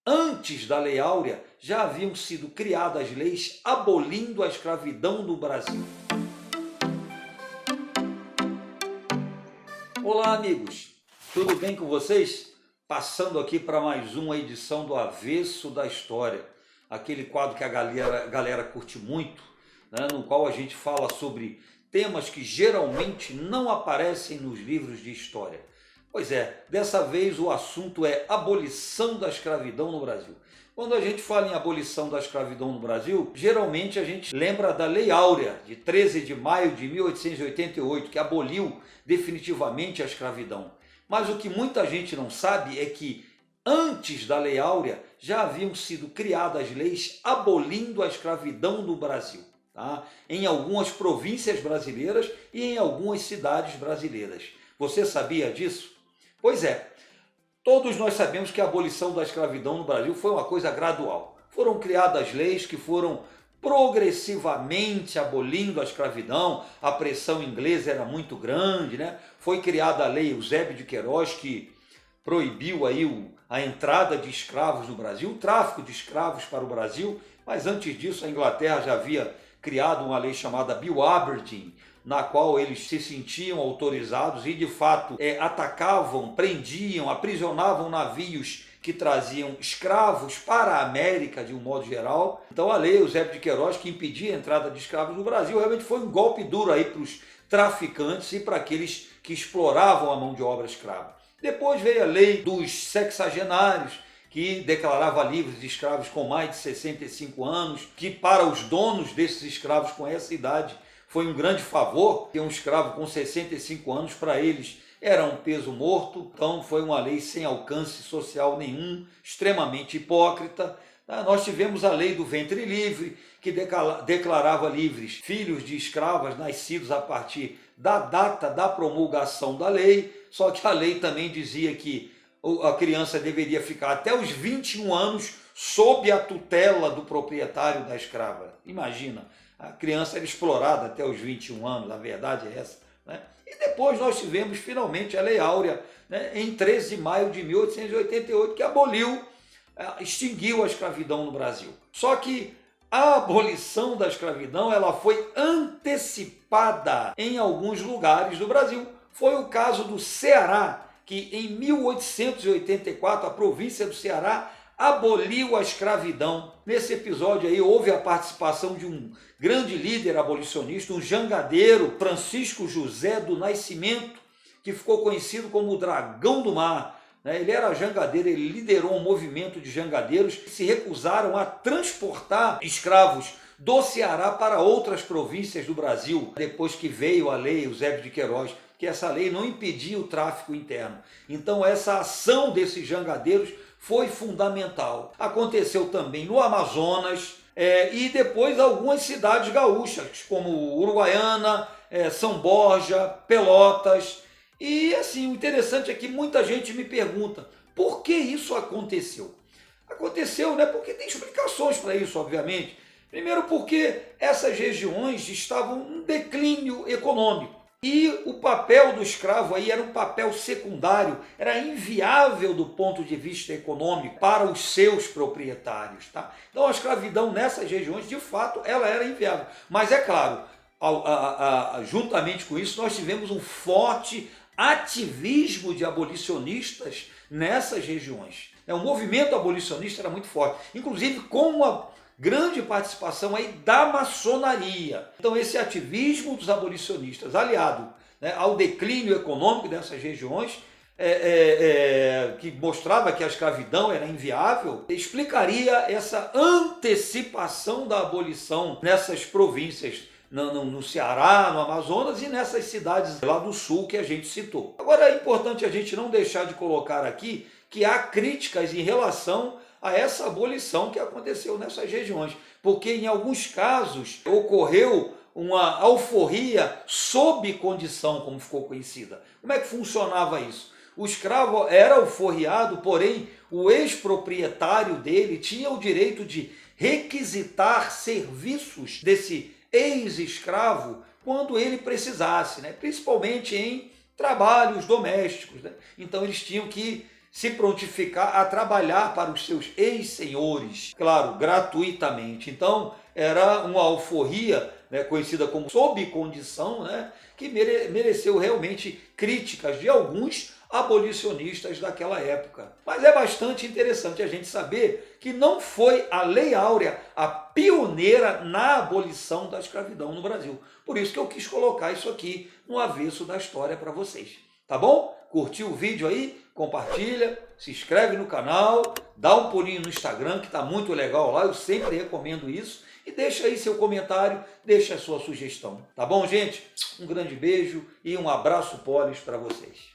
Antes da Lei Áurea, já haviam sido criadas leis abolindo a escravidão no Brasil. Olá, amigos! Tudo bem com vocês? Passando aqui para mais uma edição do Avesso da História, aquele quadro que a galera curte muito, né, no qual a gente fala sobre temas que geralmente não aparecem nos livros de história. Pois é, dessa vez o assunto é abolição da escravidão no Brasil. Quando a gente fala em abolição da escravidão no Brasil, geralmente a gente lembra da Lei Áurea, de 13 de maio de 1888, que aboliu definitivamente a escravidão. Mas o que muita gente não sabe é que antes da Lei Áurea já haviam sido criadas leis abolindo a escravidão no Brasil, tá? Em algumas províncias brasileiras e em algumas cidades brasileiras. Você sabia disso? Pois é, todos nós sabemos que a abolição da escravidão no Brasil foi uma coisa gradual. Foram criadas leis que foram progressivamente abolindo a escravidão, a pressão inglesa era muito grande, né? Foi criada a lei Eusébio de Queiroz, que proibiu aí a entrada de escravos no Brasil, o tráfico de escravos para o Brasil, mas antes disso a Inglaterra já havia criado uma lei chamada Bill Aberdeen, na qual eles se sentiam autorizados e de fato atacavam, prendiam, aprisionavam navios que traziam escravos para a América de um modo geral. Então a lei Eusébio de Queiroz, que impedia a entrada de escravos no Brasil, realmente foi um golpe duro aí para os traficantes e para aqueles que exploravam a mão de obra escrava. Depois veio a lei dos sexagenários, que declarava livres escravos com mais de 65 anos, que para os donos desses escravos com essa idade foi um grande favor, ter um escravo com 65 anos para eles era um peso morto, então foi uma lei sem alcance social nenhum, extremamente hipócrita. Nós tivemos a lei do ventre livre, que declarava livres filhos de escravas nascidos a partir da data da promulgação da lei, só que a lei também dizia que a criança deveria ficar até os 21 anos sob a tutela do proprietário da escrava. Imagina, a criança era explorada até os 21 anos, a verdade é essa, né? E depois nós tivemos finalmente a Lei Áurea, né, em 13 de maio de 1888, que aboliu, extinguiu a escravidão no Brasil. Só que a abolição da escravidão ela foi antecipada em alguns lugares do Brasil. Foi o caso do Ceará, que em 1884 a província do Ceará aboliu a escravidão. Nesse episódio aí houve a participação de um grande líder abolicionista, um jangadeiro, Francisco José do Nascimento, que ficou conhecido como o Dragão do Mar. Ele era jangadeiro, ele liderou um movimento de jangadeiros que se recusaram a transportar escravos do Ceará para outras províncias do Brasil, depois que veio a lei Eusébio de Queiroz, que essa lei não impedia o tráfico interno. Então essa ação desses jangadeiros foi fundamental. Aconteceu também no Amazonas e depois algumas cidades gaúchas, como Uruguaiana, São Borja, Pelotas. E assim, o interessante é que muita gente me pergunta, por que isso aconteceu? Aconteceu, né, porque tem explicações para isso, obviamente. Primeiro porque essas regiões estavam em declínio econômico. E o papel do escravo aí era um papel secundário, era inviável do ponto de vista econômico para os seus proprietários, tá? Então a escravidão nessas regiões, de fato, ela era inviável. Mas é claro, juntamente com isso, nós tivemos um forte ativismo de abolicionistas nessas regiões. O movimento abolicionista era muito forte, inclusive com uma grande participação aí da maçonaria. Então esse ativismo dos abolicionistas, aliado, né, ao declínio econômico dessas regiões, que mostrava que a escravidão era inviável, explicaria essa antecipação da abolição nessas províncias, no Ceará, no Amazonas e nessas cidades lá do sul que a gente citou. Agora é importante a gente não deixar de colocar aqui que há críticas em relação a essa abolição que aconteceu nessas regiões, porque em alguns casos ocorreu uma alforria sob condição, como ficou conhecida. Como é que funcionava isso? O escravo era alforriado, porém o ex-proprietário dele tinha o direito de requisitar serviços desse ex-escravo quando ele precisasse, né? Principalmente em trabalhos domésticos, né? Então eles tinham que se prontificar a trabalhar para os seus ex-senhores, claro, gratuitamente. Então, era uma alforria, né, conhecida como sob condição, né, que mereceu realmente críticas de alguns abolicionistas daquela época. Mas é bastante interessante a gente saber que não foi a Lei Áurea a pioneira na abolição da escravidão no Brasil. Por isso que eu quis colocar isso aqui no avesso da história para vocês. Tá bom? Curtiu o vídeo aí? Compartilha, se inscreve no canal, dá um pulinho no Instagram, que está muito legal lá, eu sempre recomendo isso. E deixa aí seu comentário, deixa a sua sugestão. Tá bom, gente? Um grande beijo e um abraço polis para vocês.